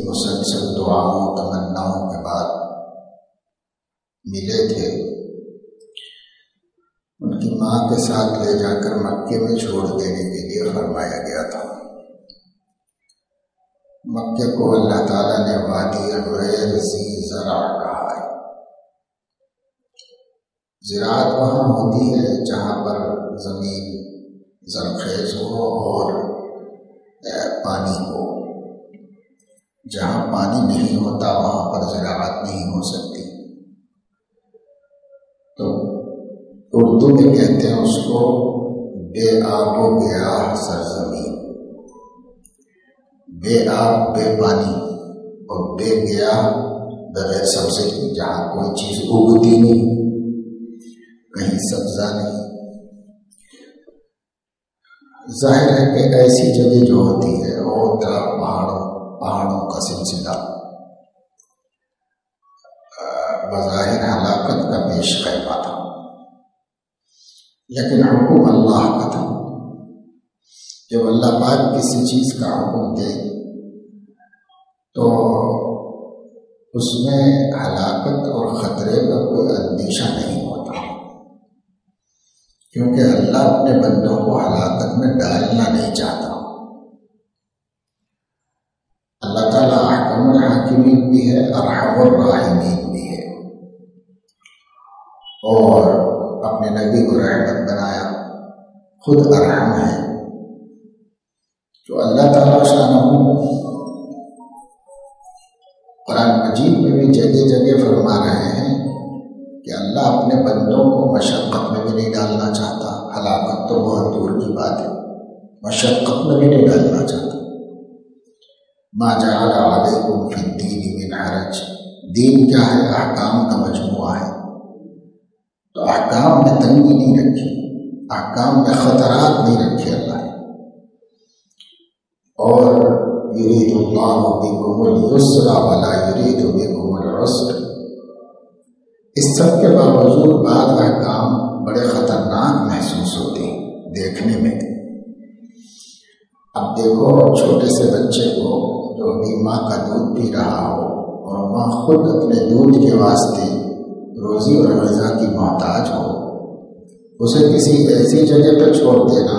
مسلسل دعاؤں تمناؤں کے بعد ملے تھے، ان کی ماں کے ساتھ لے جا کر مکے میں چھوڑ دینے کے لیے فرمایا گیا تھا۔ مکے کو اللہ تعالیٰ نے وادی غیر ذی زرع کہا ہے۔ زراعت وہاں ہوتی ہے جہاں پر زمین زرخیز ہو اور پانی ہو۔ جہاں پانی نہیں ہوتا وہاں پر زراعت نہیں ہو سکتی۔ تو اردو میں کہتے ہیں اس کو بے آب و گیاہ سرزمین۔ بے آب بے پانی اور بے گیاہ بغیر سبزے کی، جہاں کوئی چیز اگتی نہیں، کہیں سبزہ نہیں۔ ظاہر ہے کہ ایسی جگہ جو ہوتی ہے وہ پہاڑوں کا سلسلہ بظاہر ہلاکت کا پیش قیمہ تھا، لیکن حکم اللہ کا تھا۔ جب اللہ پاک کسی چیز کا حکم دے تو اس میں ہلاکت اور خطرے کا کوئی اندیشہ نہیں ہوتا، کیونکہ اللہ اپنے بندوں کو ہلاکت میں ڈالنا نہیں چاہتا۔ اللہ تعالیٰ احکم الحاکمین بھی ہے، ارحم الراحمین بھی ہے، اور اپنے نبی کو رحمت بنایا، خود ارحم ہے۔ تو اللہ تعالیٰ شانہ قرآن مجید میں بھی جگہ جگہ فرما رہے ہیں کہ اللہ اپنے بندوں کو مشقت میں بھی نہیں ڈالنا چاہتا، ہلاکت تو بہت دور کی بات ہے، مشقت میں بھی نہیں ڈالنا چاہتا۔ ما جعل علیکم فی الدین من حرج، دین کیا ہے؟ احکام کا مجموعہ ہے، تو احکام میں تنگی نہیں رکھی، احکام میں خطرات نہیں رکھے اللہ نے۔ اور یرید اللہ بکم اليسر ولا یرید بکم العسر، اس سب کے باوجود بعض احکام بڑے خطرناک محسوس ہوتے ہیں دیکھنے میں۔ اب دیکھو چھوٹے سے بچے کو جو ابھی ماں کا دودھ پی رہا ہو اور ماں خود اپنے دودھ کے واسطے روزی اور غذا کی محتاج ہو، اسے کسی ایسی جگہ پہ چھوڑ دینا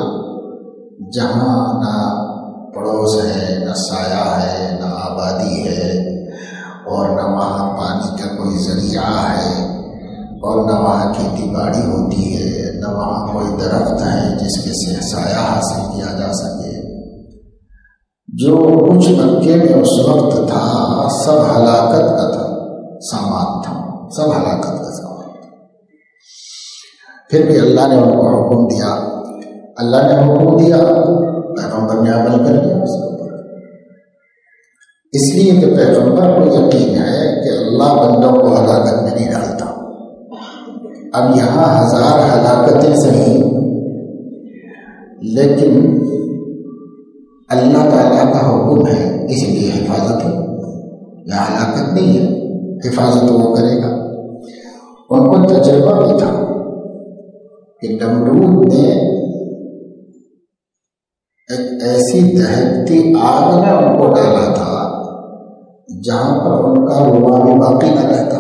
جہاں نہ پڑوس ہے، نہ سایہ ہے، نہ آبادی ہے، اور نہ وہاں پانی کا کوئی ذریعہ ہے، اور نہ وہاں کھیتی باڑی ہوتی ہے، نہ وہاں کوئی درخت ہے جس کے سے سایہ حاصل کیا جا سکے۔ جو کچھ مکے میں اس وقت تھا سب ہلاکت کا تھا، سامان تھا، سب ہلاکت کا سامان تھا۔ پھر بھی اللہ نے ان کو حکم دیا، اللہ نے حکم دیا، پیغمبر نے عمل کر دیا اس کے اوپر، اس لیے کہ پیغمبر کو یقین ہے کہ اللہ بندوں کو ہلاکت میں نہیں ڈالتا۔ اب یہاں ہزار ہلاکتیں صحیح، لیکن اللہ تعالیٰ کا حکم ہے، اس لیے حفاظت ہے، یا ہلاکت نہیں ہے، حفاظت وہ کرے گا۔ ان کو تجربہ بھی تھا کہ نمرود نے ایک ایسی دہکتی آگ میں ان کو ڈالا تھا جہاں پر ان کا روح بھی باقی نہ رہتا،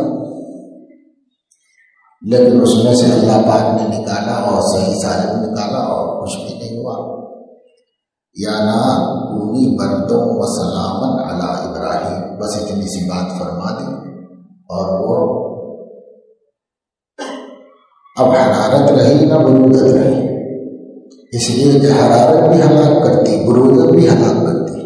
لیکن اس میں سے اللہ پاک نے نکالا اور صحیح سالم نکالا اور کچھ بھی نہیں ہوا۔ یا نار کونی بردوں و سلامن علی ابراہیم، بس اتنی سی بات فرما دی، اور وہ اب حرارت رہی نہ برودت رہی، اس لیے کہ حرارت بھی ہلاک کرتی، برودت بھی ہلاک کرتی،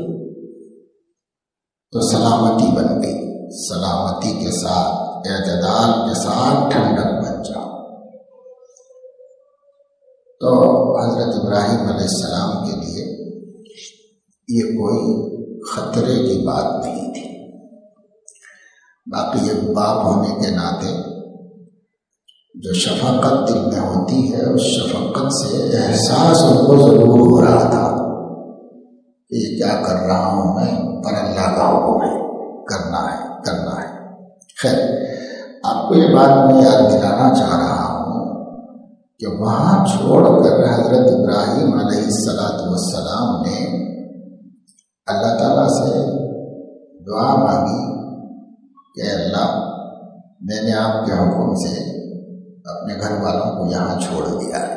تو سلامتی بن گئی، سلامتی کے ساتھ، اعتدال کے ساتھ ٹھنڈک بن جاؤ۔ تو حضرت ابراہیم علیہ السلام کے لیے یہ کوئی خطرے کی بات نہیں تھی۔ باقی ایک باپ ہونے کے ناطے جو شفقت دل میں ہوتی ہے، اس شفقت سے احساس ان کو ضرور ہو رہا تھا کہ یہ کیا کر رہا ہوں میں، پر اللہ کا حکم ہے، کرنا ہے، کرنا ہے۔ خیر، آپ کو یہ بات میں یاد دلانا چاہ رہا ہوں کہ وہاں چھوڑ کر حضرت ابراہیم علیہ السلام نے اللہ تعالیٰ سے دعا مانگی کہ اللہ میں نے آپ کے حکم سے اپنے گھر والوں کو یہاں چھوڑ دیا ہے،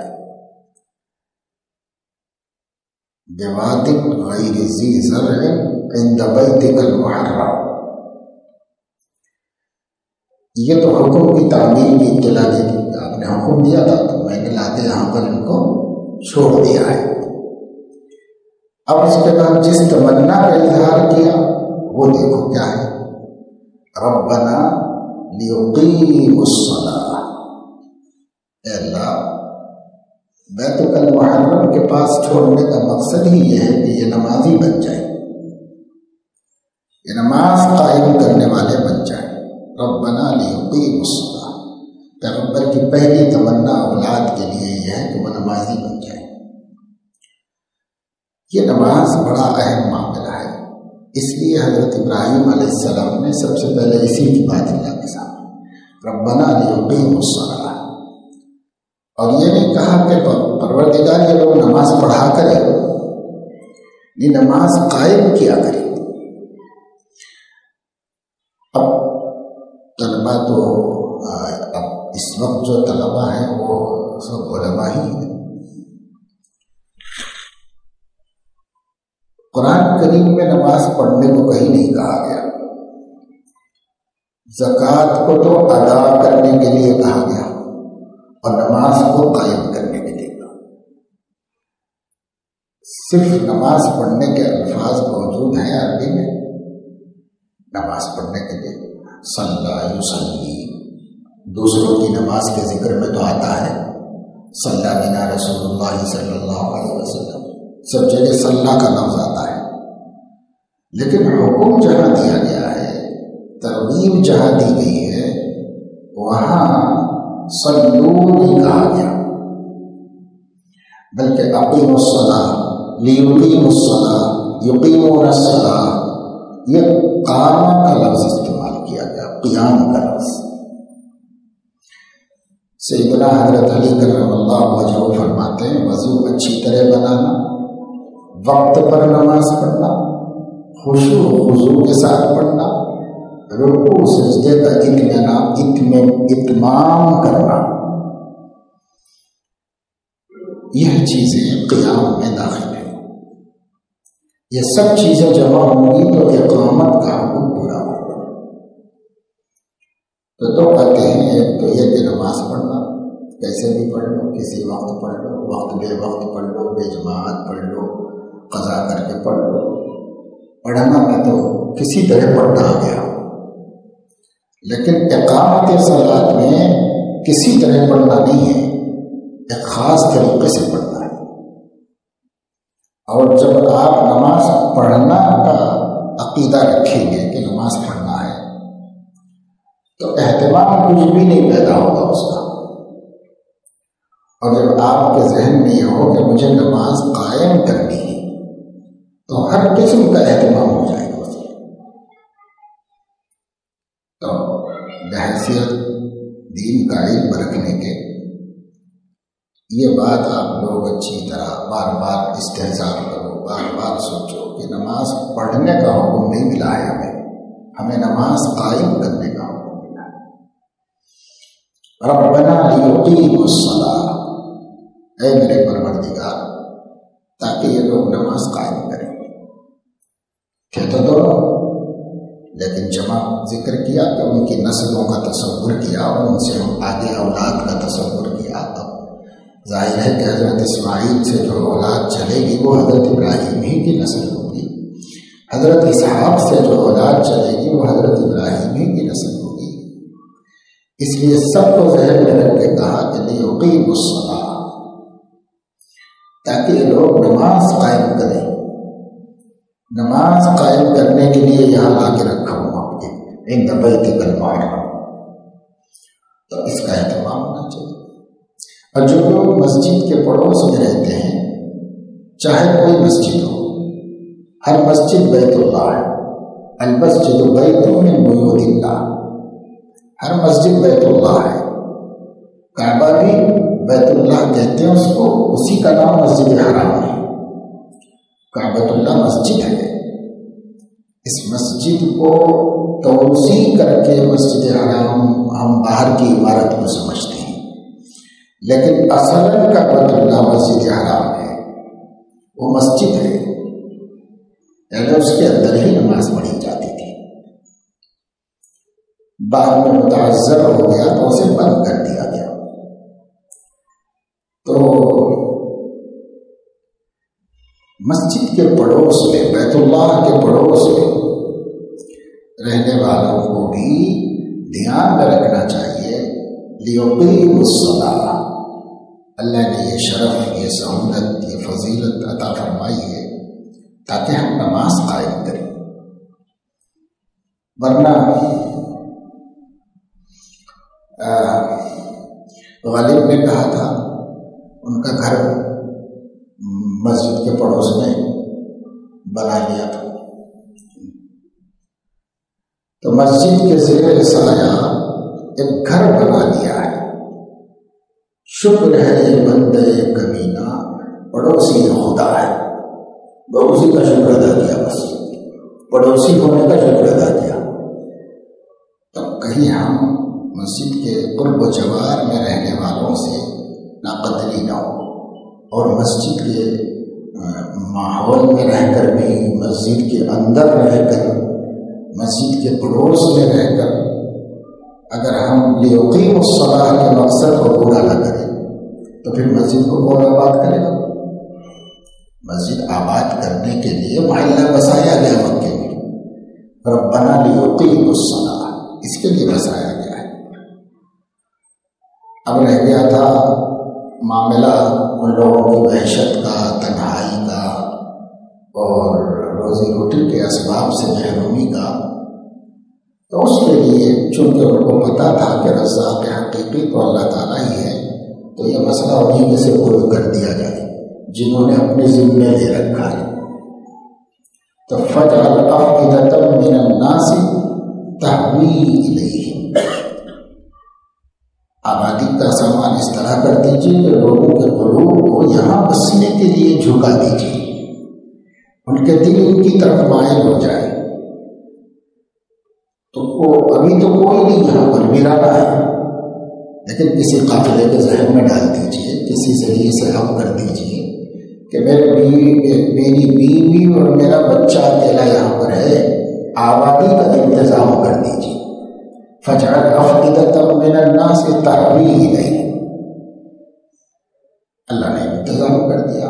بواد غیر ذی زرع عند بیتک المحرم۔ یہ تو حکم کی تعمیل کی اطلاع دی تھی، آپ نے حکم دیا تھا تو میں نے لا کے یہاں پر ان کو چھوڑ دیا ہے۔ اب اس کے بعد جس تمنا کا اظہار کیا وہ دیکھو کیا ہے، ربنا لیقیموا الصلاۃ، اے اللہ بیت المحرم کے پاس چھوڑنے کا مقصد ہی یہ ہے کہ یہ نمازی بن جائے، یہ نماز قائم کرنے والے بن جائیں۔ ربنا لیقیموا الصلاۃ، پیغمبر کی پہلی تمنا اولاد کے لیے یہ ہے کہ وہ نمازی بن جائے۔ یہ نماز بڑا اہم معاملہ ہے، اس لیے حضرت ابراہیم علیہ السلام نے سب سے پہلے اسی کی بات اللہ کے سامنے، ربنا لیقیموا الصلاۃ، اور یہ نہیں کہا کہ پروردگار یہ لوگ نماز پڑھا کرے، یہ نماز قائم کیا کرے۔ اب طلبا تو اب اس وقت جو طلبا ہیں وہ سب علماء ہی ہیں۔ قرآن کریم میں نماز پڑھنے کو کہیں نہیں کہا گیا، زکوٰۃ کو تو ادا کرنے کے لیے کہا گیا اور نماز کو قائم کرنے کے لیے کہا۔ صرف نماز پڑھنے کے الفاظ موجود ہیں عربی میں، نماز پڑھنے کے لیے صلی یصلی، دوسروں کی نماز کے ذکر میں تو آتا ہے صلی بنا رسول اللہ صلی اللہ علیہ وسلم، سب جگہ صلی کا لفظ آتا ہے، لیکن حکم جہاں دیا گیا ہے، ترغیب جہاں دی گئی ہے، وہاں صلو نہیں کہا گیا، بلکہ اقیموا الصلاۃ، لیقیموا الصلاۃ، یقیمون الصلاۃ، یہ قام کا لفظ استعمال کیا گیا، قیام کا لفظ۔ سیدنا حضرت علی کرم اللہ وجہہ فرماتے ہیں وضو اچھی طرح بنانا، وقت پر نماز پڑھنا، خشوع و خضوع کے ساتھ پڑھنا، رکوع سجدے کا اتمام کرنا، یہ چیزیں قیام میں داخل ہیں۔ یہ سب چیزیں جمع ہوں گی تو اقامت کا حکم پورا ہوگا۔ تو دو باتیں ہیں، ایک تو یہ کہ نماز پڑھنا کیسے بھی پڑھ لو، کسی وقت پڑھ لو، وقت پڑھ لو، بے جماعت پڑھ لو، قضا کر کے پڑھ لو۔ پڑھنا میں تو کسی طرح پڑھنا آ گیا، لیکن اقامت صلاۃ میں کسی طرح پڑھنا نہیں ہے، ایک خاص طریقے سے پڑھنا ہے۔ اور جب آپ نماز پڑھنا کا عقیدہ رکھیں گے کہ نماز پڑھنا ہے تو اہتمام کچھ بھی نہیں پیدا ہوگا اس کا، اور جب آپ کے ذہن میں یہ ہو کہ مجھے نماز قائم کرنی ہے تو ہر قسم کا اہتمام ہو جائے گا اس میں۔ تو بحیثیت دین کا علم رکھنے کے یہ بات آپ لوگ اچھی طرح بار بار استحضار کرو، بار بار سوچو کہ نماز پڑھنے کا حکم نہیں ملا ہے ہمیں نماز قائم کرنے کا حکم ملا ہے۔ ربنا لیقیموا الصلاۃ، اے میرے پروردگار تاکہ یہ لوگ نماز قائم کریں۔ کہتے تو لیکن جمع ذکر کیا کہ ان کی نسلوں کا تصور کیا اور ان سے آگے اولاد کا تصور کیا، تب ظاہر ہے کہ حضرت اسماعیل سے جو اولاد چلے گی وہ حضرت ابراہیم ہی کی نسل ہوگی، حضرت اسحاق سے جو اولاد چلے گی وہ حضرت ابراہیم ہی کی نسل ہوگی۔ اس لیے سب کو ذہن میں رکھ کے کہا کہ لیقیموا الصلاۃ، تاکہ یہ لوگ نماز قائم کریں۔ نماز قائم کرنے کے لیے یہاں لا کے رکھا ہوں آپ کے عند بیتک المحرم، تو اس کا اہتمام ہونا چاہیے۔ اور جو لوگ مسجد کے پڑوس میں رہتے ہیں، چاہے کوئی مسجد ہو، ہر مسجد بیت اللہ ہے، المسجد بیت من بیوت اللہ، ہر مسجد بیت اللہ ہے۔ کعبہ بھی بیت اللہ کہتے ہیں اس کو، اسی کا نام مسجد حرام ہے۔ کعبۃ اللہ مسجد ہے، اس مسجد کو توسیع کر کے مسجد حرام ہم باہر کی عمارت کو سمجھتے ہیں، لیکن اصلاً کعبۃ اللہ مسجد حرام ہے، وہ مسجد ہے، یعنی اس کے اندر ہی نماز پڑھی جاتی تھی۔ بعد میں متعذر ہو گیا تو اسے بند کر دیا گیا۔ تو مسجد کے پڑوس میں، بیت اللہ کے پڑوس میں رہنے والوں کو بھی دھیان میں رکھنا چاہیے، لیقیموا الصلاۃ، اللہ نے یہ شرف، یہ سہولت، یہ فضیلت عطا فرمائی ہے تاکہ ہم نماز قائم کریں۔ ورنہ غالب نے کہا تھا ان کا گھر مسجد کے پڑوس میں بنا لیا تھا، تو مسجد کے زیر سایہ ایک گھر بنا لیا ہے۔ شکر ہے یہ بندے کمینہ پڑوسی خدا ہے، پڑوسی کا شکر ادا کیا، بس پڑوسی ہونے کا شکر ادا کیا۔ تب کہیں ہم مسجد کے قرب و جوار میں رہنے والوں سے ناقدری نہ ہو، اور مسجد کے ماحول میں رہ کر بھی، مسجد کے اندر رہ کر، مسجد کے پڑوس میں رہ کر اگر ہم لیقیموا الصلاۃ کے مقصد کو پورا نہ کریں تو پھر مسجد کو کون آباد کرے گا؟ مسجد آباد کرنے کے لیے محلہ بسایا گیا مکے میں، ربنا لیقیموا الصلاۃ، اس کے لیے بسایا گیا ہے۔ اب رہ گیا تھا معاملہ ان لوگوں کی وحشت کا، تنہائی کا، اور روزی روٹی کے اسباب سے محرومی کا، تو اس کے لیے چونکہ ان کو پتا تھا کہ رزاق حقیقی تو اللہ تعالیٰ ہی ہے، تو یہ مسئلہ انہیں میں سے حل کر دیا جائے جنہوں نے اپنے ذمے لے رکھا ہے۔ تو فَاجْعَلْ أَفْئِدَةً مِّنَ النَّاسِ تَهْوِي إِلَيْهِمْ، آبادی کا سامان اس طرح کر دیجیے کہ لوگوں کے قلوب کو یہاں بسنے کے لیے جھکا دیجیے، ان کے دل ان کی طرف مائل ہو جائے۔ تو ابھی تو کوئی نہیں یہاں پر ویرانہ ہے، لیکن کسی قافلے کے ذہن میں ڈال دیجیے، کسی ذریعے سے ہم کر دیجیے کہ میری بیوی اور میرا بچہ اکیلا یہاں پر ہے، آبادی کا انتظام کر دیجیے۔ فَاجْعَلْ أَفْئِدَةً مِّنَ النَّاسِ تَهْوِي إِلَيْهِمْ، اللہ نے انتظام کر دیا۔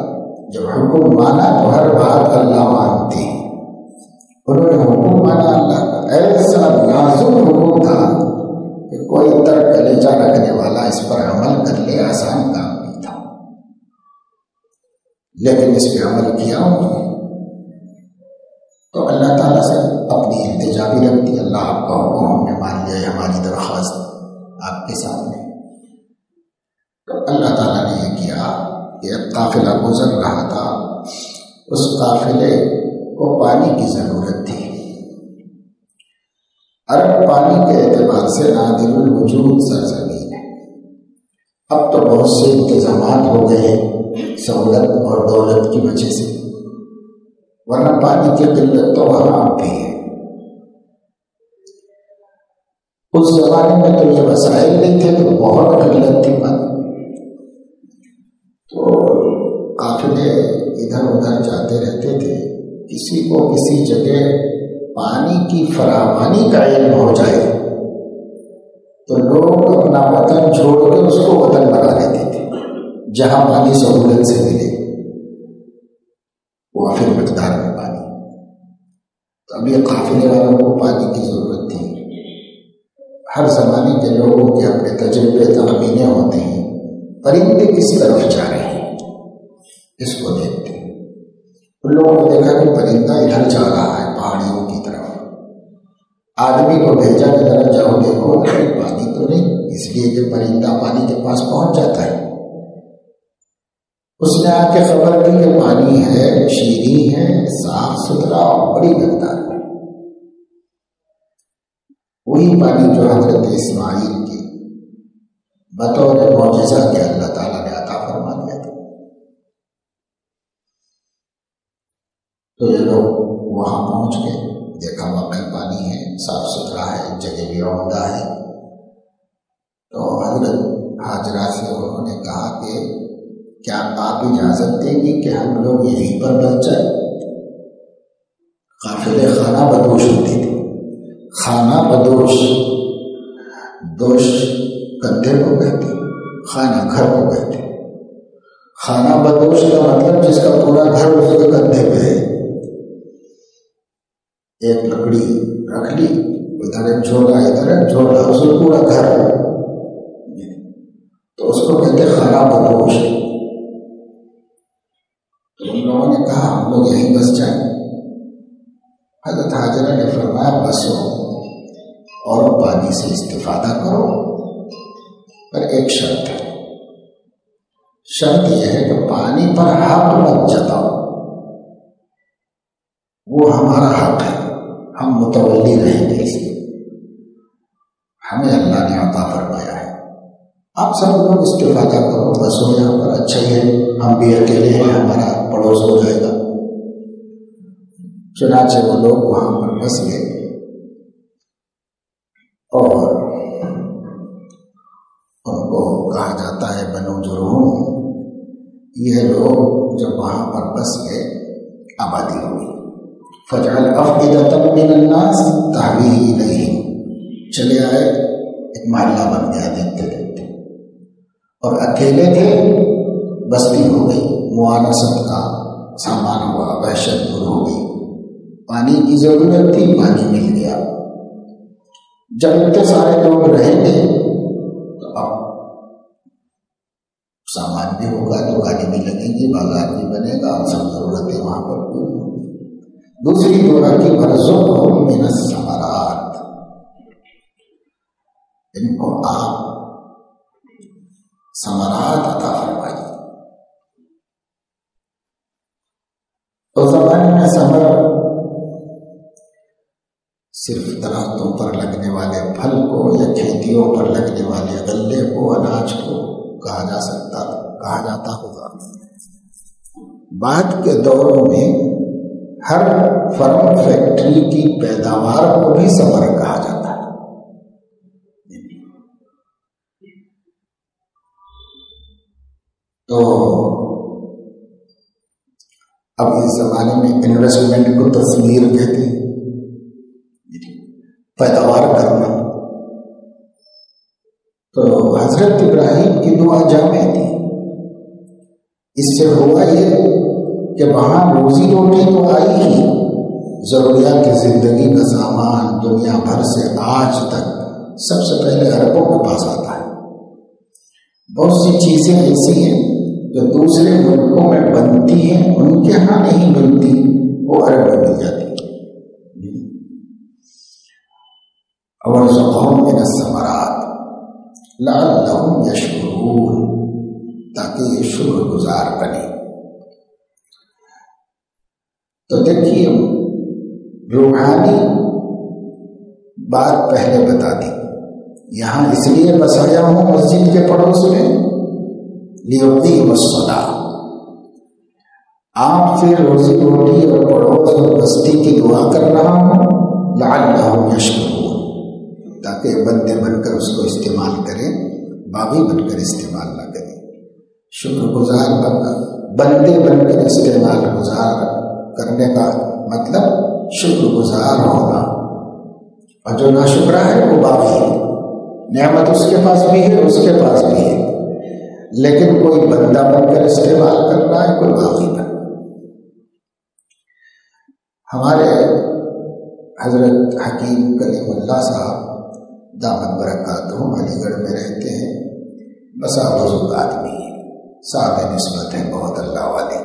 جب حکم مانا تو ہر بات اللہ مانتے ہیں، انہوں نے حکم مانا اللہ کا، ایسا نازک حکم تھا کہ کوئی تر کلیجہ رکھنے والا اس پر عمل کر لے، آسان کام نہیں تھا، لیکن اس پہ عمل کیا انہوں نے۔ تو اللہ تعالیٰ سے اپنی التجا بھی رکھتی، اللہ آپ کا حکم ہم نے مان لیا، ہماری درخواست آپ کے سامنے۔ تو اللہ تعالیٰ نے یہ کیا کہ ایک قافلہ گزر رہا تھا، اس قافلے کو پانی کی ضرورت تھی۔ عرب پانی کے اعتبار سے نادر الوجود سرزمین ہے، اب تو بہت سے انتظامات ہو گئے ہیں سہولت اور دولت کی وجہ سے، ورنہ پانی کی قلت تو وہاں بھی ہے۔ اس زمانے میں تو یہ وسائل نہیں تھے، تو بہت قلت تھی پانی، تو قافلے ادھر ادھر جاتے رہتے تھے۔ کسی کو کسی جگہ پانی کی فراوانی کا علم ہو جائے تو لوگ اپنا وطن چھوڑ کے اس کو وطن بنا لیتے تھے، جہاں پانی سہولت سے ملے وافر مقدار میں پانی۔ تو اب یہ قافلے والوں کو پانی کی ضرورت تھی۔ ہر زمانے کے لوگوں کے اپنے تجربے تخمینے ہوتے ہیں، پرندے کس طرف جا رہے ہیں اس کو دیکھتے ہیں۔ ان لوگوں نے دیکھا کہ پرندہ ادھر جا رہا ہے پہاڑیوں کی طرف، آدمی کو بھیجا کہ ذرا جاؤ دیکھو پانی تو نہیں، اس لیے کہ پرندہ پانی کے پاس پہنچ جاتا ہے۔ اس نے آ کے خبر دی کہ پانی ہے، شیریں ہے، صاف ستھرا اور بڑی مقدار میں، وہی پانی جو حضرت اسماعیل کی بطور معجزہ کے اللہ تعالیٰ نے عطا فرما دیا تھا۔ تو یہ لوگ وہاں پہنچ گئے، دیکھا واقعی پانی ہے، صاف ستھرا ہے، جگہ بھی عمدہ ہے۔ تو حضرت حاجرہ سے انہوں نے کہا کہ کیا آپ اجازت دیں گی کہ ہم لوگ یہیں پر بس جائیں؟ قافلے خانہ بدوش ہوتی تھی، خانہ بدوش، دوش کندھے کو کہتے، خانہ گھر کو کہتے۔ خانہ بدوش کا مطلب جس کا پورا گھر اس کے کندھے پہ ہے، ایک لکڑی رکھ لی، ادھر ایک جھولا ادھر ایک جھولا، اس میں پورا گھر ہے، تو اس کو کہتے خانہ بدوش۔ تو ان لوگوں نے کہا ہم لوگ یہیں بس جائیں۔ حضرت حاجرہ نے فرمایا بسو اور پانی سے استفادہ کرو، پر ایک شرط ہے، شرط یہ ہے کہ پانی پر حق مت جتاؤ، وہ ہمارا حق ہے، ہم متولی رہیں گے، اس کے ہمیں اللہ نے عطا فرمایا ہے، آپ سب لوگ استفادہ کرو، بس ہو یہاں پر اچھا ہی ہے، ہم بھی اکیلے ہیں، ہمارا پڑوس ہو جائے گا۔ چنانچہ وہ لوگ وہاں پر بس گئے، اور ان کو کہا جاتا ہے بنو جرہم۔ یہ لوگ جب وہاں پر بس گئے، آبادی ہوئی، فجعل افئدۃ من الناس تہوی الیہم، چلے آئے، ایک محلہ بن گیا دیکھتے دیکھتے، اور اکیلے تھے، بستی ہو گئی، موانست کا سامان ہوا، وحشت دور ہو گئی، پانی کی ضرورت تھی، پانی مل گیا۔ جب اتنے سارے لوگ رہیں گے تو اب سامان بھی ہوگا، تو گاڑی بھی لگے گی، بازار بھی بنے گا، اور سب ضرورتیں وہاں پر پوری ہوگی۔ دوسری دورہ کی ورزقہم من الثمرات، ان کو آپ ثمرات عطا فرمائیے۔ تو زمانے میں ثمر صرف درختوں پر لگنے والے پھل کو یا کھیتیوں پر لگنے والے غلے کو، اناج کو کہا جاتا ہوگا۔ بعد کے دوروں میں ہر فرم فیکٹری کی پیداوار کو بھی ثمر کہا جاتا ہے۔ تو اب اس زمانے میں انویسٹمنٹ کو تصویر کہتے ہیں، پیداوار کرنا۔ تو حضرت ابراہیم کی دعا جامع تھی، اس سے ہوا یہ کہ وہاں روزی روٹی تو آئی ہی، ضروریات کی زندگی کا سامان دنیا بھر سے آج تک سب سے پہلے عربوں کے پاس آتا ہے۔ بہت سی چیزیں ایسی ہیں جو دوسرے ملکوں میں بنتی ہیں، ان کے ہاں نہیں ملتی، وہ عرب میں مل جاتی ہے۔ وَارْزُقْهُم مِّنَ الثَّمَرَاتِ لَعَلَّهُمْ يَشْكُرُونَ، تاکہ یہ شکر گزار بنے۔ تو دیکھیے، روحانی بات پہلے بتا دی، یہاں اس لیے بسایا ہوں مسجد کے پڑوس میں، لِيُقِيمُ الصَّلَاةَ، آپ سے روزی روٹی اور پڑوس اور بستی کی دعا کر رہا ہوں، لَعَلَّهُمْ يَشْكُرُونَ، تاکہ بندے بن کر اس کو استعمال کریں، باغی بن کر استعمال نہ کریں، شکر گزار بن کر، بندے بن کر استعمال گزار کرنے کا مطلب شکر گزار ہونا، اور جو ناشکرا ہے وہ باغی ہے، نعمت اس کے پاس بھی ہے، اس کے پاس بھی ہے، لیکن کوئی بندہ بن کر استعمال کر رہا ہے، کوئی باغی بن۔ ہمارے حضرت حکیم کلیم اللہ صاحب دامت برکاتہم علی گڑھ میں رہتے ہیں، بسا بزرگ آدمی ہیں، صاحب نسبت ہیں، بہت اللہ والے۔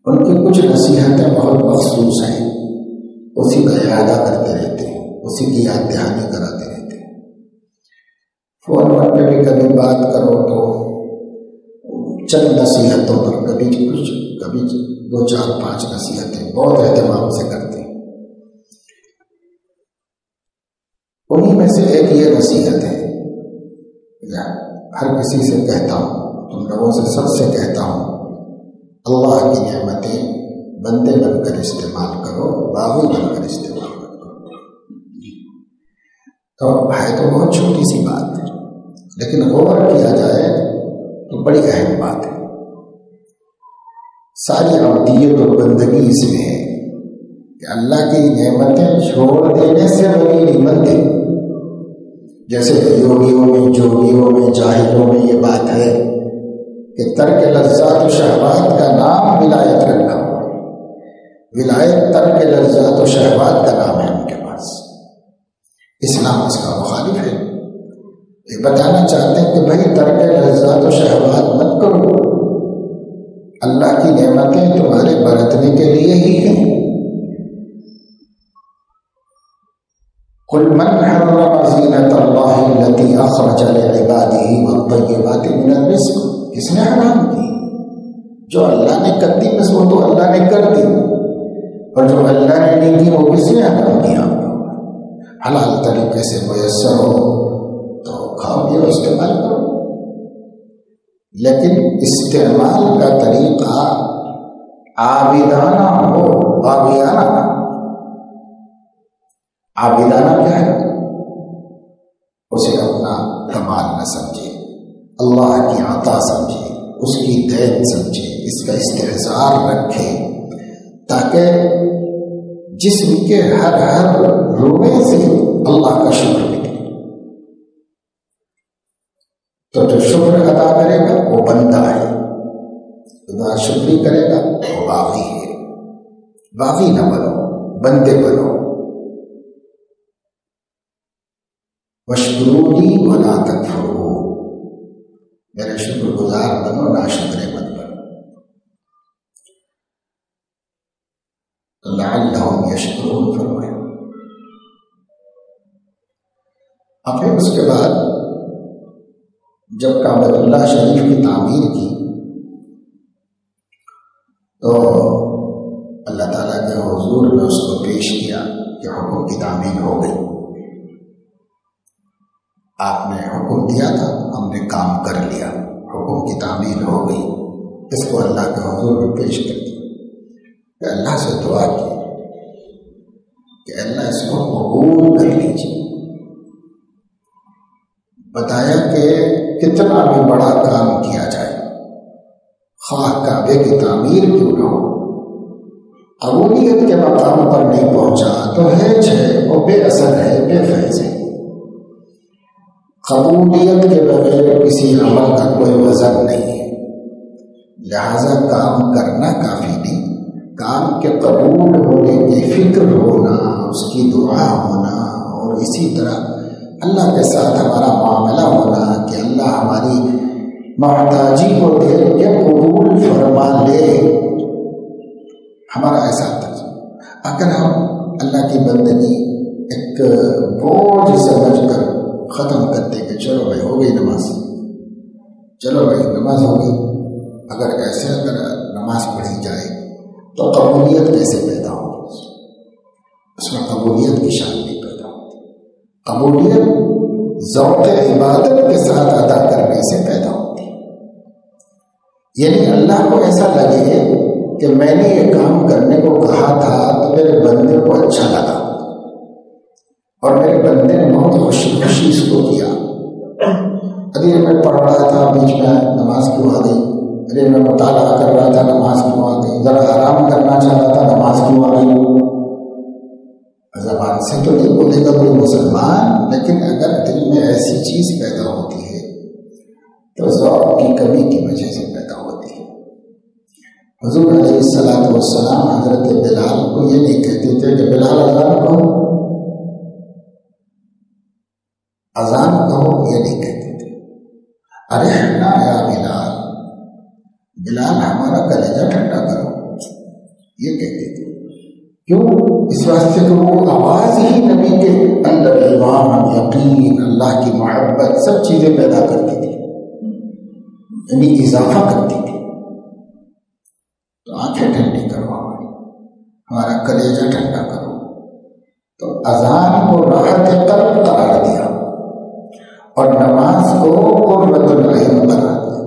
ان کی کچھ نصیحتیں بہت مخصوص ہیں، اسی کا اعادہ کرتے رہتے ہیں، اسی کی یاد دہانی کراتے رہتے ہیں۔ فون پر بھی کبھی بات کرو تو چند نصیحتوں پر، کبھی 2 4 5 نصیحتیں بہت اہتمام سے کرتے ہیں۔ انہی میں سے ایک یہ نصیحت ہے، ہر کسی سے کہتا ہوں، تم لوگوں سے سب سے کہتا ہوں، اللہ کی نعمتیں بندے بن کر استعمال کرو، باغی بن کر استعمال کرو۔ تو ہے تو بہت چھوٹی سی بات ہے، لیکن غور کیا جائے تو بڑی اہم بات ہے۔ ساری عبودیت اور بندگی اس میں ہے کہ اللہ کی نعمتیں چھوڑ دینے سے بنی نہیں بنتے۔ جیسے یوگیوں میں، جوگیوں میں، جاہلوں میں یہ بات ہے کہ ترک لذات و شہوات کا نام ولایت رکھا ہوا ہے۔ ولایت ترک لذات و شہوات کا نام ہے ان کے پاس۔ اسلام اس کا مخالف ہے، یہ بتانا چاہتے ہیں کہ بھائی ترک لذات و شہوات مت کرو، اللہ کی نعمتیں تمہارے برتنے کے لیے ہی ہیں۔ قل من حرم زینۃ اللہ التی اخرج لعبادہ والطیبات من الرزق، کس نے حرام کی؟ جو اللہ نے کر دی بس وہ تو اللہ نے کر دی، اور جو اللہ نے نہیں کی وہ کس نے حرام کیا؟ حلال طریقے سے میسر ہو تو کھاؤ پیو استعمال کرو، لیکن استعمال کا طریقہ عابدانہ ہو، باغیانہ۔ عابدانہ کیا ہے؟ اسے اپنا کمال نہ سمجھے، اللہ کی عطا سمجھے، اس کی دین سمجھے، اس کا استحضار رکھے، تاکہ جسم کے ہر روئے سے اللہ کا شکر نکلے۔ تو جو شکر ادا کرے گا وہ بندہ ہے، خدا شکری کرے گا وہ باغی ہے۔ باغی نہ بنو، بندے بنو۔ واشکرونی ولا تکفرون، میرے شکر گزار بنو، ناشکرے مت بنو۔ لعلہم یشکرون فرمایا۔ اور پھر اس کے بعد جب کعبۃ اللہ شریف کی تعمیر کی تو اللہ تعالیٰ کے حضور نے اس کو پیش کیا کہ حکم کی تعمیر ہو گئی، آپ نے حکم دیا تھا، ہم نے کام کر لیا، حکم کی تعمیر ہو گئی۔ اس کو اللہ کے حضور میں پیش کر دیا کہ اللہ سے دعا کی کہ اللہ اس کو قبول کر لیجیے۔ بتایا کہ کتنا بھی بڑا کام کیا جائے، خواہ کعبے کی تعمیر کیوں نہ ہو، قبولیت کے مقام پر نہیں پہنچا تو ہے وہ بے اثر ہے، بے فیض ہے۔ قبولیت کے بغیر کسی عمل کا کوئی وزن نہیں ہے، لہذا کام کرنا کافی نہیں، کام کے قبول ہونے کی فکر ہونا، اس کی دعا ہونا، اور اسی طرح اللہ کے ساتھ ہمارا معاملہ ہونا کہ اللہ ہماری محتاجی کو دیکھ کے قبول فرما لے، ہمارا ایسا تھا۔ اگر ہم اللہ کی بندگی ایک بوجھ سمجھ کر ختم کرتے کہ چلو بھائی ہو گئی نماز، چلو بھائی نماز ہو گئی، اگر نماز پڑھی جائے تو قبولیت کیسے پیدا ہوگی؟ اس میں قبولیت کی شان نہیں پیدا ہوتی۔ قبولیت ذوق عبادت کے ساتھ ادا کرنے سے پیدا ہوتی ہے، یعنی اللہ کو ایسا لگے کہ میں نے یہ کام کرنے کو کہا تھا تو میرے بندے کو اچھا لگا، اور میرے بندے نے بہت خوشی اس کو کیا۔ ارے میں پڑھ رہا تھا بیچ میں نماز کیوں آ گئی، ارے میں مطالعہ کر رہا تھا نماز کیوں آ گئی، ذرا آرام کرنا چاہ رہا تھا نماز کیوں آ گئی۔ زبان سے تو نہیں بولے گا کوئی مسلمان، لیکن اگر دل میں ایسی چیز پیدا ہوتی ہے تو ذوق کی کمی کی وجہ سے پیدا ہوتی ہے۔ حضور علیہ السلام حضرت بلال کو یہ نہیں کہتے تھے کہ بلال اذان کہو، اذان کہو، یہ نہیں کہتے تھے۔ ارحنا یا بلال، بلال ہمارا کلیجہ ٹھنڈا کرو، یہ کہتے تھے۔ کیوں؟ اس واسطے کہ وہ آواز ہی نبی کے اندر ایمان، یقین، اللہ کی محبت سب چیزیں پیدا کرتی تھی، یعنی اضافہ کرتی تھی۔ تو آنکھیں ٹھنڈی کرو، ہمارا کلیجہ ٹھنڈا کرو۔ تو اذان کو راحت قلب قرار دیا اور نماز کو قرۃ العین قرار دیا۔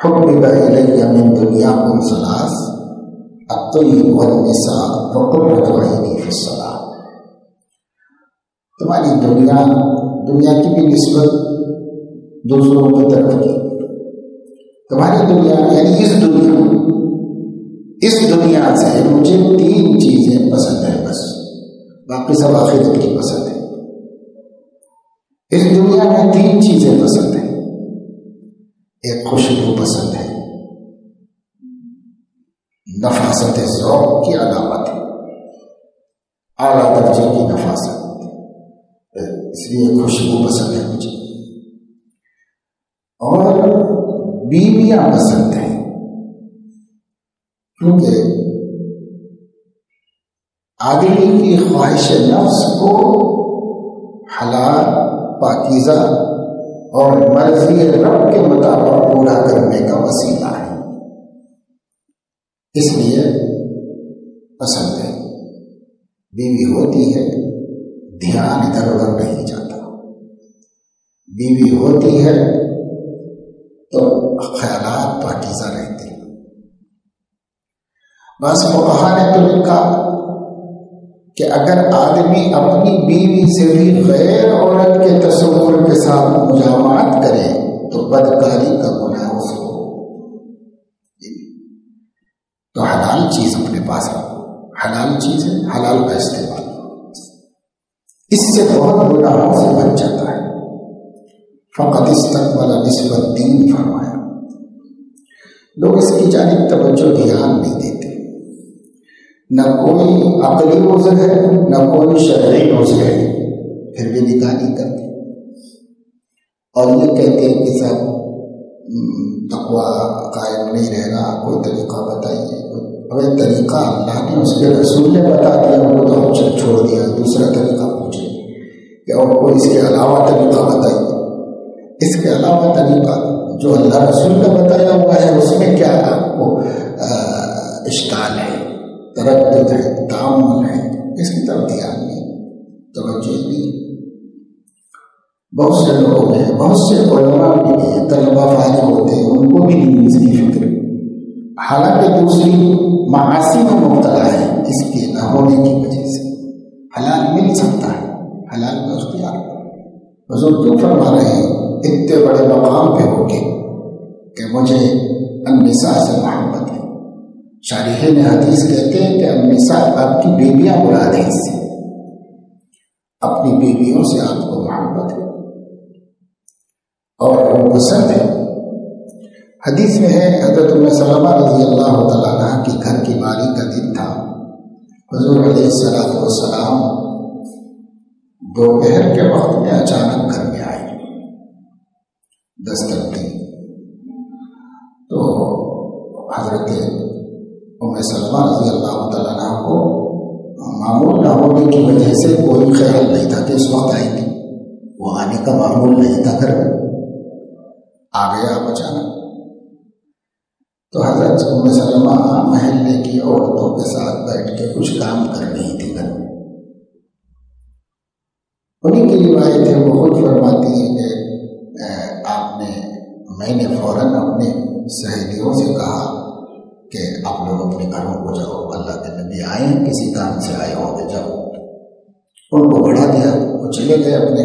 حبب الی من دنیاکم ثلاث الطیب والنساء وقرۃ عینی فی الصلاۃ. تمہاری دنیا کی بھی نسبت دوسروں کی طرف کی. تمہاری دنیا یعنی اس دنیا سے مجھے 3 چیزیں پسند ہیں، بس باقی سب آخرت کی پسند ہے. اس دنیا میں 3 چیزیں پسند ہیں. ایک خوشبو پسند ہے، نفاست ذوق کی علامت ہے، اعلیٰ درجے کی نفاست، اس لیے خوشبو پسند ہے مجھے. اور بیویاں پسند ہیں، کیونکہ آدمی کی خواہش نفس کو حلال، پاکیزہ اور مرضی رب کے مطابق پورا کرنے کا وسیلہ ہے، اس لیے پسند ہے. بیوی ہوتی ہے دھیان ادھر ادھر نہیں جاتا، بیوی ہوتی ہے تو خیالات پاکیزہ رہتے ہیں. بعض فقہا نے تو لکھا کہ اگر آدمی اپنی بیوی سے بھی غیر عورت کے تصور کے ساتھ مجامعت کرے تو بدکاری کا گناہ اس کو. تو حلال چیز اپنے پاس رکھو، حلال چیز ہے، حلال کا استعمال، اس سے بہت گناہوں سے بچ جاتا ہے. فقط استقبل نصف الدین فرمایا. لوگ اس کی جانب توجہ دھیان نہیں دیتے، نہ کوئی عقلی عذر ہے نہ کوئی شرعی عذر ہے، پھر بھی نکاح نہیں کرتے. اور یہ کہتے ہیں کہ سب تقویٰ قائم نہیں رہے گا، کوئی طریقہ بتائیے. اب طریقہ اللہ نے اس کے رسول نے بتا دیا، وہ تو ہم چھوڑ دیا، دوسرا طریقہ پوچھیں کہ اور کوئی اس کے علاوہ طریقہ بتائیے. اس کے علاوہ طریقہ جو اللہ رسول نے بتایا ہوا ہے اس میں کیا آپ کو اشکال ہے، تردد ہے، تعامل ہے، اس کی طرف دھیان نہیں، توجہ نہیں. بہت سے لوگوں میں، بہت سے علماء بھی ہیں، طلبہ فارغ ہوتے ہیں، ان کو بھی نہیں اس کی فکر، حالانکہ دوسری معاصی میں مبتلا ہے اس کے نہ ہونے کی وجہ سے. حلال مل سکتا ہے، حلال کا اختیار. حضور کیوں فرما رہے ہیں اتنے بڑے مقام پہ ہو کے کہ مجھے النساء سے محبت ہے. شارحین حدیث کہتے ہیں کہ النساء آپ کی بیویاں مراد ہیں، اس سے اپنی بیویوں سے آپ کو محبت ہے اور وہ پسند ہے. حدیث میں ہے حضرت ام سلمہ رضی اللہ تعالیٰ عنہ کی گھر کی باری کا دن تھا. حضور علیہ السلام دوپہر کے وقت میں اچانک گھر میں آئے، دستک دی. تو حضرت ام سلمہ رضی اللہ تعالیٰ عنہ کو معمول نہ ہونے کی وجہ سے کوئی خیال نہیں تھا کہ اس وقت آئیں گے، وہ آنے کا معمول نہیں تھا گھر میں، آ گیا اچانک. تو حضرت ام سلمہ محلے کی عورتوں کے ساتھ بیٹھ کے کچھ کام کر رہی تھی گھر میں. انہیں کی روایت ہے، وہ خود فرماتی ہے کہ میں نے فوراً اپنے سہیلیوں سے کہا کہ آپ لوگ اپنے گھروں کو جاؤ، اللہ کے نبی آئے ہیں، کسی کام سے آئے ہوں گے، جاؤ. ان کو بڑھا دیا، وہ چلے گئے اپنے.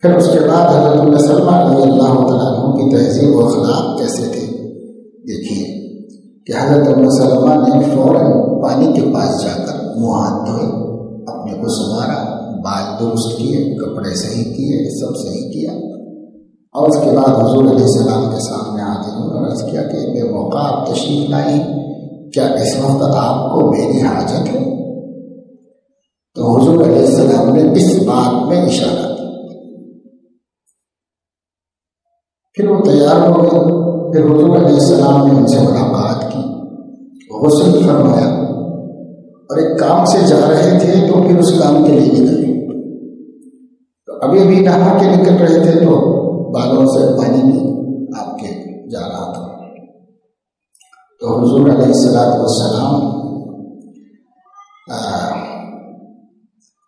پھر اس کے بعد حضرت ام سلمہ رضی اللہ تعالیٰ عنہ کی تہذیب و اخلاق کیسے تھے دیکھیے کہ حضرت ام سلمہ نے فوراً پانی کے پاس جا کر منہ ہاتھ دھوئے، اپنے کو سنوارا، بال درست کیے، کپڑے صحیح کیے، سب صحیح کیا. اور اس کے بعد حضور علیہ السلام کے سامنے حاضر ہوئے اور عرض کیا کہ بے موقع آپ تشریف لائی، کیا اس وقت آپ کو میری حاجت ہے؟ تو حضور علیہ السلام نے اس بات میں اشارہ کیا. پھر وہ تیار ہو گئے. پھر حضور علیہ السلام نے ان سے ملاقات کی، غسل فرمایا، اور ایک کام سے جا رہے تھے تو پھر اس کام کے لیے نکلے. تو ابھی نہا کے نکل رہے تھے تو بالوں سے پانی بھی آپ کے جا رہا تھا. تو حضور علیہ السلام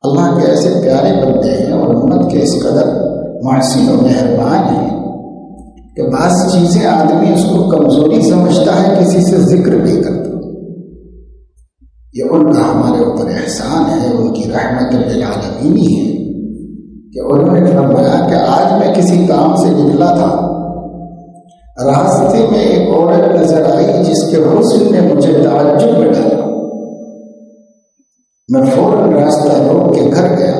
اللہ کے ایسے پیارے بندے ہیں اور امت کے اس قدر محسن و مہربان ہیں کہ بعض چیزیں آدمی اس کو کمزوری سمجھتا ہے، کسی سے ذکر نہیں کرتا۔ یہ ان کا ہمارے اوپر احسان ہے، ان کی رحمت للعالمین ہے کہ انہوں نے فرمایا کہ آج میں کسی کام سے نکلا تھا، راستے میں ایک عورت نظر آئی جس کے حسن نے مجھے تعجب میں ڈالا۔ میں فوراً راستہ روک کے گھر گیا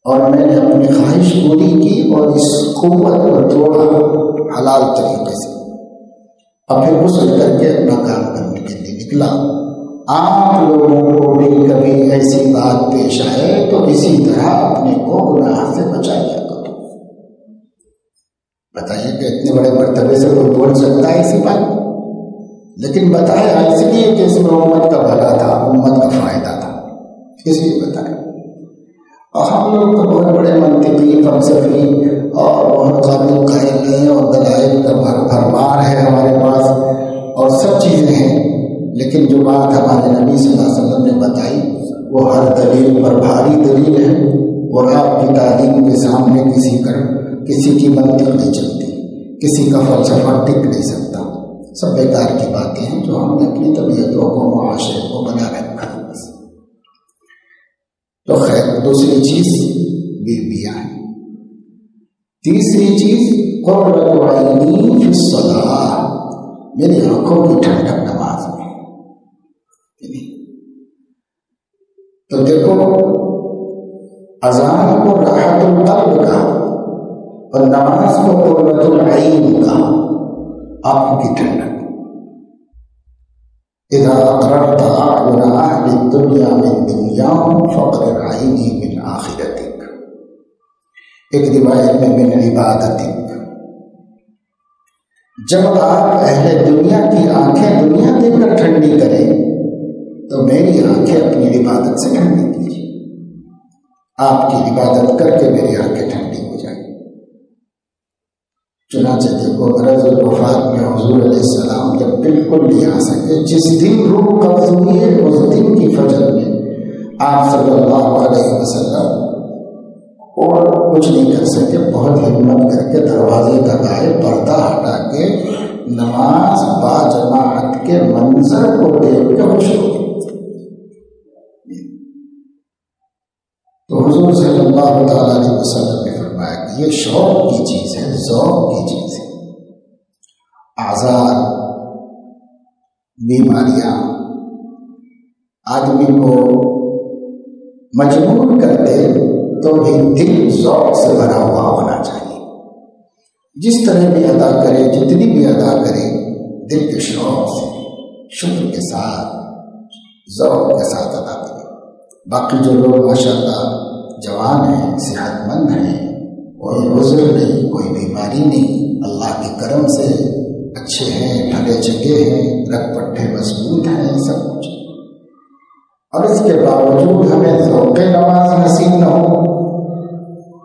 اور میں نے اپنی خواہش پوری کی اور اس قوت کو توڑا حلال طریقے سے، اور پھر غسل کر کے اپنا کام کرنے کے لیے نکلا۔ آپ لوگوں کو بھی کبھی ایسی بات پیش آئے تو اسی طرح اپنے کو گناہ سے بچائیے کرو۔ بتائیے کہ اتنے بڑے مرتبے سے کوئی بول سکتا ہے اسی بات، لیکن بتایا اس لیے کہ اس میں امت کا بھلا تھا، امت کا فائدہ تھا، اس لیے بتایا۔ اور ہم لوگ تو بہت بڑے منطقی، فلسفی اور بہت قابل قائل ہیں، اور دلائل کا بھرمار ہے ہمارے پاس اور سب چیزیں ہیں، لیکن جو بات ہمارے نبی صلی اللہ علیہ وسلم نے بتائی وہ ہر دلیل پر بھاری دلیل ہے، اور آپ کی تعلیم کے سامنے کسی کی منطق نہیں چلتی، کسی کا فلسفہ ٹک نہیں سکتا، سب بیکار کی باتیں ہیں جو ہم نے اپنی طبیعتوں کو، معاشرے کو بنا رکھا ہے۔ تو خیر، دوسری چیز بیویاں ہیں۔ تیسری چیز قرۃ عینی فی الصلاۃ، میری آنکھوں کی ٹھنڈک نماز میں۔ تو دیکھو، اذان کو راحت القلب کہا اور نماز کو قرۃ العین کہا، آنکھوں کی ٹھنڈک۔ اذا اقررت اعین اہل الدنیا من دنیاہم فاقرر عینی من آخرتک، ایک روایت میں من عبادتک۔ جب آپ اہل دنیا کی آنکھیں دنیا دیکھ کر ٹھنڈی کریں تو میری آنکھیں اپنی عبادت سے ٹھنڈی کیجیے، آپ کی عبادت کر کے میری آنکھیں ٹھنڈی ہو جائیں۔ چنانچہ دیکھو، غرض الوفات میں حضور علیہ السلام جب بالکل نہیں آ سکے، جس دن روح قبض ہوئی ہے اس دن کی فجر میں آپ صلی اللہ علیہ وسلم اور کچھ نہیں کر سکے، بہت ہمت کر کے دروازے تک آئے، پردہ ہٹا کے نماز با جماعت کے منظر کو دیکھ کے خوش ہو گئے۔ تو حضور صلی اللہ تعالیٰ علیہ وسلم نے فرمایا کہ یہ شوق کی چیز ہے، ذوق کی چیز ہے۔ آزار، بیماریاں آدمی کو مجبور کر دے تو بھی دل ذوق سے بھرا ہوا ہونا چاہیے، جس طرح بھی ادا کرے، جتنی بھی ادا کرے، دل کے شوق سے، شکر کے ساتھ، ذوق کے ساتھ ادا کرے۔ باقی جو لوگ ماشاءاللہ جوان ہیں، صحت مند ہیں، کوئی عذر نہیں، کوئی بیماری نہیں، اللہ کے کرم سے اچھے ہیں، ڈھلے چکے ہیں، رگ پٹھے مضبوط ہیں، سب کچھ، اور اس کے باوجود ہمیں ذوق نماز نصیب نہ ہو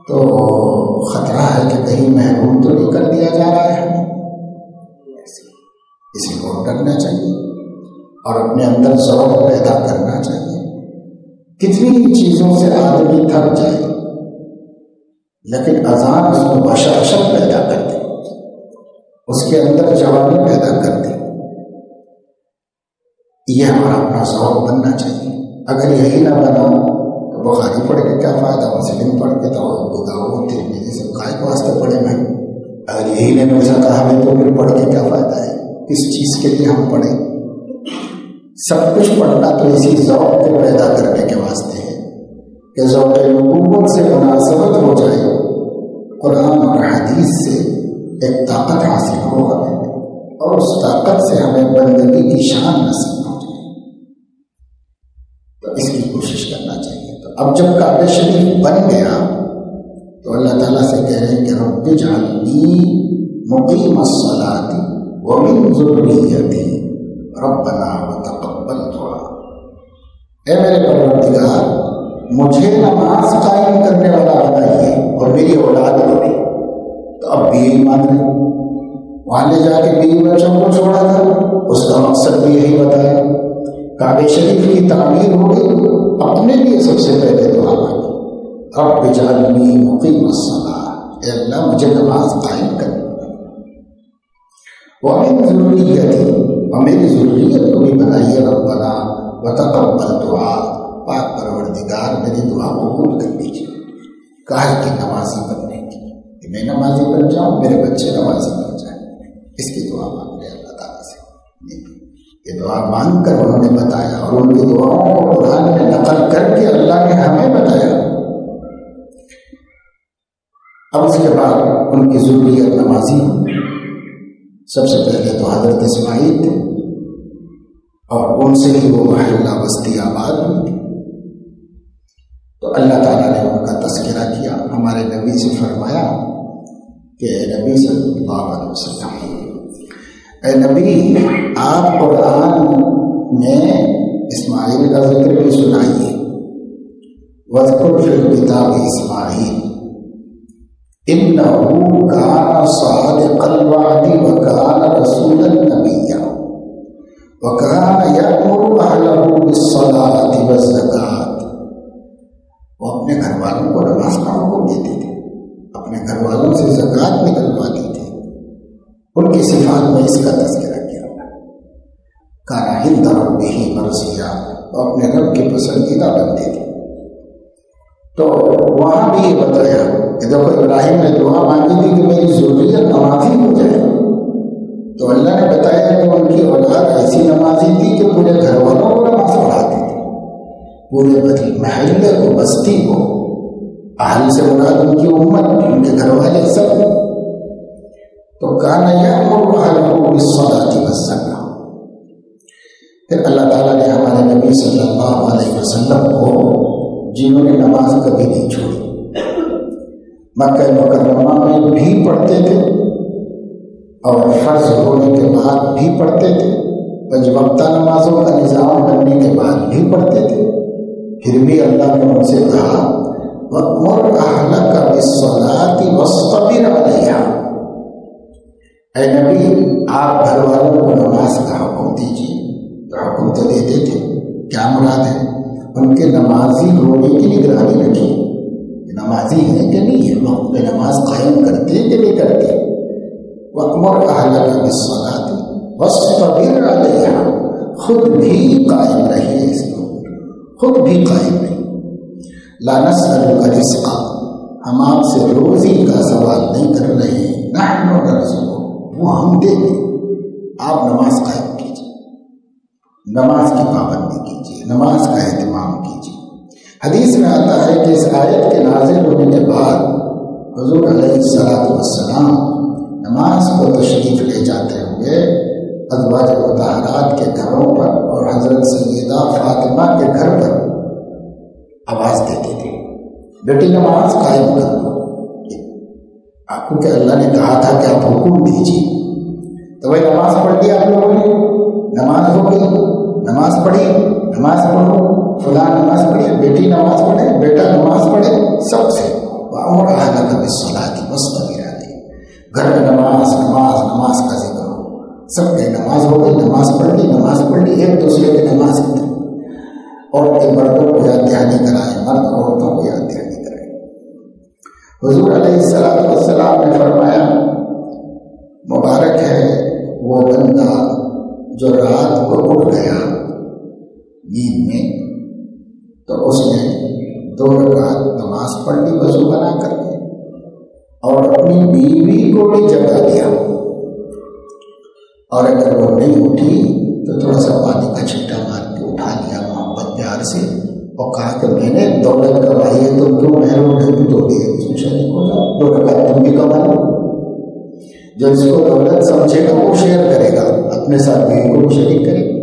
تو خطرہ ہے کہ کہیں محروم تو نہیں کر دیا جا رہا ہے ہمیں۔ اسی کو کرنا چاہیے اور اپنے اندر ذوق پیدا کرنا چاہیے۔ کتنی چیزوں سے آدمی تھک جائے لیکن اذان اس کو بشاشت پیدا کر دے، اس کے اندر جوانی پیدا کر دے، یہ ہمارا اپنا ذوق بننا چاہیے۔ اگر یہی نہ بنا تو بخاری پڑھ کے کیا فائدہ، مسلم پڑھ کے تو ابو داؤد ترمذی سے قائد واسطے پڑھے بھائی، اگر یہی نہیں مل سکتا ہمیں تو پھر پڑھ کے کیا فائدہ ہے، کس چیز کے لیے ہم پڑھیں؟ سب کچھ پڑھنا تو اسی ذوق کو پیدا کرنے کے واسطے ہے کہ ذوق نبوت سے مناسبت ہو جائے، قرآن اور حدیث سے ایک طاقت حاصل ہو ہمیں، اور اس طاقت سے ہمیں بندگی کی شان نصیب ہو جائے، تو اس کی کوشش کرنا چاہیے۔ تو اب جب کعبہ شریف بن گیا تو اللہ تعالیٰ سے کہہ رہے ہیں کہ رب اجعلنی مقیم الصلاۃ ومن ذریتی ربنا وتقبل دعا، اے میرے پروردگار مجھے نماز قائم کرنے والا بنائیے اور میری اولاد کو بھی۔ تو اب بھی یہی مان رہے، وہاں لے جا کے بیوی بچوں کو چھوڑا تھا، اس کا مقصد بھی یہی بتایا، کعبہ شریف کی تعمیر ہو گئی، اپنے لیے سب سے پہلے دعا مانگی، رب اجعلنی مقیم الصلاۃ، اے اللہ مجھے نماز قائم کر۔ وَمِن ذُرِّيَّتِي، اور میری ذریت کو بھی بنائیے ربنا وتقبل دعا، پاک پروردگار میری دعا قبول کر لیجیے۔ کاہے کی نمازی بننے کی، کہ میں نمازی بن جاؤں، میرے بچے نمازی بن جائیں، اس کی دعا مانگ رہے اللہ تعالیٰ سے۔ یہ دعا مانگ کر انہوں نے بتایا، اور ان کی دعاؤں کو قرآن میں نقل کر کے اللہ نے ہمیں بتایا۔ اب اس کے بعد ان کی ذریت نمازی ہوئی۔ سب سے پہلے تو حضرت اسماعیل تھے، اور ان سے ہی وہ محلہ بستی آباد ہوئی تھی۔ تو اللہ تعالیٰ نے ان کا تذکرہ کیا، ہمارے نبی سے فرمایا کہ اے نبی صلی اللہ علیہ وسلم، اے نبی آپ قرآن میں اسماعیل کا ذکر بھی سنائیے۔ وَاذْكُرْ فِي الْكِتَابِ إِسْمَاعِيلَ إِنَّهُ كَانَ صَادِقَ الْوَعْدِ وَكَانَ رَسُولًا نَبِيًّا وَكَانَ يَأْمُرُ أَهْلَهُ بِالصَّلَاةِ وَالزَّكَاةِ۔ وہ اپنے گھر والوں کو نماز کا حکم دیتے تھے، اپنے گھر والوں سے زکوٰۃ نکلواتے تھے۔ ان کی صفات میں اس کا تذکرہ کیا۔ کان عند ربہ مرضیہ، وہ اپنے رب کے پسندیدہ بندے تھے۔ تو وہاں بھی یہ بتایا کہ دیکھو ابراہیم نے دعا مانگی تھی کہ میری ذریت نمازی ہو جائے، تو اللہ نے بتایا کہ ان کی اولاد ایسی نمازی تھی کہ پورے گھر والوں کو نماز پڑھاتی تھی، پورے محلے کو، بستی کو، اہل سے مراد ان کی امت، ان کے گھر والے سب۔ تو کان یأمر اہلہ بالصلاۃ والزکاۃ۔ پھر اللہ تعالیٰ نے ہمارے نبی صلی اللہ علیہ وسلم کو، جنہوں نے نماز کبھی نہیں چھوڑی، مکہ مکرمہ میں بھی پڑھتے تھے اور فرض ہونے کے بعد بھی پڑھتے تھے، پنج وقتہ نمازوں کا نظام بننے کے بعد بھی پڑھتے تھے۔ پھر بھی اللہ نے ان سے کہا وَأْمُرْ أَهْلَكَ بِالصَّلَاةِ وَاصْطَبِرْ عَلَيْهَا۔ اے نبی آپ گھر والوں کو نماز کا حکم دیجیے۔ تو حکم تو دیتے تھے، کیا مراد ہے؟ ان کے نمازی ہونے کی نگرانی رکھی، نمازی ہیں کہ نہیں ہے، وقت پہ نماز قائم کرتے کہ نہیں کرتے۔ وَأْمُرْ أَهْلَكَ بِالصَّلَاةِ وَاصْطَبِرْ عَلَيْهَا، خود بھی قائم رہیے، اس کو خود بھی قائم رہیے۔ لَا نَسْأَلُكَ رِزْقًا، ہم آپ سے روزی کا سوال نہیں کر رہے ہیں، نحن نرزقک، وہ ہم دیں گے۔ آپ نماز قائم کیجیے، نماز کی پابندی کیجیے، نماز کا اہتمام کیجیے۔ حدیث میں آتا ہے کہ اس آیت کے نازل ہونے کے بعد حضور علیہ السلام نماز کو تشریف لے جاتے ہوئے ازواج مطہرات کے گھروں پر اور حضرت سیدہ فاطمہ کے گھر پر آواز دیتے تھے، بیٹی نماز قائم کر دو، آپ کو کہ اللہ نے کہا تھا کہ آپ حکم دیجیے۔ تو بھائی نماز پڑھ لی آپ لوگوں نے، نماز ہو گئی، نماز پڑھی، نماز پڑھو، فلاں نماز پڑھے، بیٹی نماز پڑھے، بیٹا نماز پڑھے، سب سے وَأْمُرْ أَهْلَكَ بِالصَّلَاةِ وَاصْطَبِرْ عَلَيْهَا، گھر میں نماز نماز نماز کا ذکر ہو، سب کے نماز ہو گئی، نماز پڑھ لی، ایک دوسرے کی نماز کی، عورتیں مردوں کو یاد دہانی کرائیں، مرد عورتوں کو یاد دہانی کرائیں۔ حضور علیہ السلام نے فرمایا مبارک ہے وہ بندہ جو رات کو اٹھ گیا نیند میں، تو اس نے 2 رکعت نماز پڑھ لی وضو بنا کر کے، اور اپنی بیوی کو بھی جگا دیا، اور اگر وہ نہیں اٹھی تو تھوڑا سا پانی کا چھینٹا مار کے اٹھا لیا محبت پیار سے، اور کہا کہ میں نے دولت کمائی ہے تو کیوں محروم ہے، تو بھی شریک ہو جاؤ، 2 رکعت تم بھی کما لو۔ جو اس کو دولت سمجھے گا وہ شیئر کرے گا، اپنے ساتھ بیوی کو شریک کرے گا۔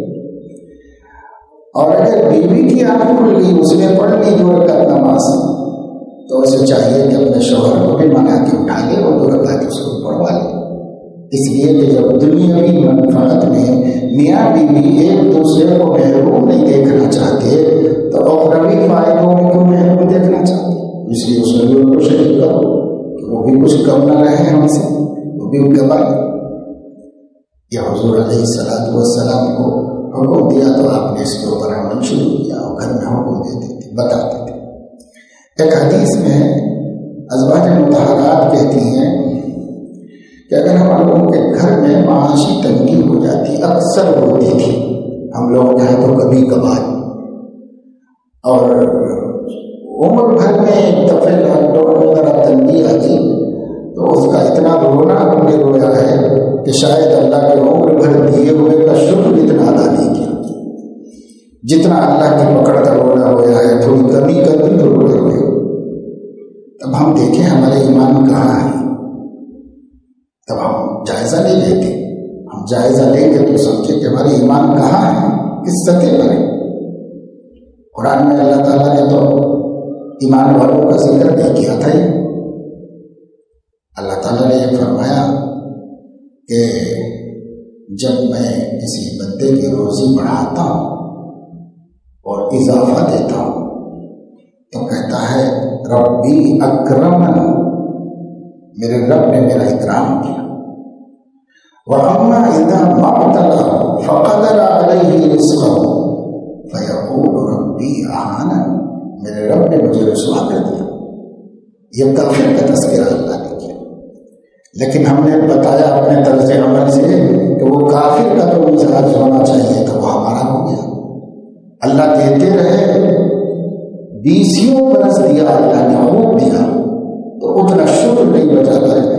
اور اگر بیوی کی آنکھ کھل گئی، اس نے پڑھ لی 2 رکعت نماز، تو اسے چاہیے کہ اپنے شوہر کو بھی منا کے اٹھا لے اور 2 رکعت اس کو پڑھوا لے۔ اس لیے کہ جب دنیاوی منفعت میں میاں بیوی ایک دوسرے کو محروم نہیں دیکھنا چاہتے، تو اخروی فائدوں میں کیوں محروم دیکھنا چاہتے؟ اس لیے اس میں بھی ان کو شریک کرو کہ وہ بھی کچھ کم نہ رہے ہم سے، وہ بھی ان کے بعد۔ یا حضور علیہ السلام کو حکم دیا تو آپ نے اس کے اوپر عمل شروع کیا، اور گھر میں حکم دیتے تھے، بتاتے تھے۔ ایک حدیث میں ازواج مطہرات کہتی ہیں کہ اگر ہم لوگوں کے گھر میں معاذ معاشی تنگی ہو جاتی، اکثر ہوتی تھی، ہم لوگ یہاں تو کبھی کبھار، اور عمر بھر میں ایک دفعہ لاک ڈاؤن میں ذرا تنگی آتی تو اس کا اتنا رونا ہم نے رویا ہے کہ شاید اللہ کے عمر بھر دیے ہوئے کا شکر اتنا ادا نہیں کیا، جتنا اللہ کی پکڑ کا رونا ہوا ہے، تھوڑی کمی کر دی تو روئے ہوئے۔ تب ہم دیکھیں ہمارے ایمان کہاں ہے، تب ہم جائزہ نہیں لیتے، ہم جائزہ لیں گے تو سمجھے کہ ہمارے ایمان کہاں ہے، کس سطح پر ہے۔ قرآن میں اللہ تعالیٰ نے تو ایمان والوں کا ذکر نہیں کیا تھا، اللہ تعالیٰ نے یہ فرمایا کہ جب میں کسی بندے کی روزی بڑھاتا ہوں اور اضافہ دیتا ہوں تو کہتا ہے ربی اکرمن، میرے رب نے میرا اکرام کیا، وَأَمَّا إِذَا مَا ابْتَلَاهُ فَقَدَرَ عَلَيْهِ رِزْقَهُ فَيَقُولُ رَبِّي أَهَانَنِ، میرے رب نے مجھے رسوا کر دیا۔ یہ کافر کا تذکرہ اللہ نے کیا، لیکن ہم نے بتایا اپنے طرز عمل سے کہ وہ کافر کا تو مزاج ہونا چاہیے تو وہ ہمارا ہو گیا۔ اللہ دیتے رہے، 20 برس دیا اللہ نے، خوب دیا، تو اتنا شکر نہیں بچا ہے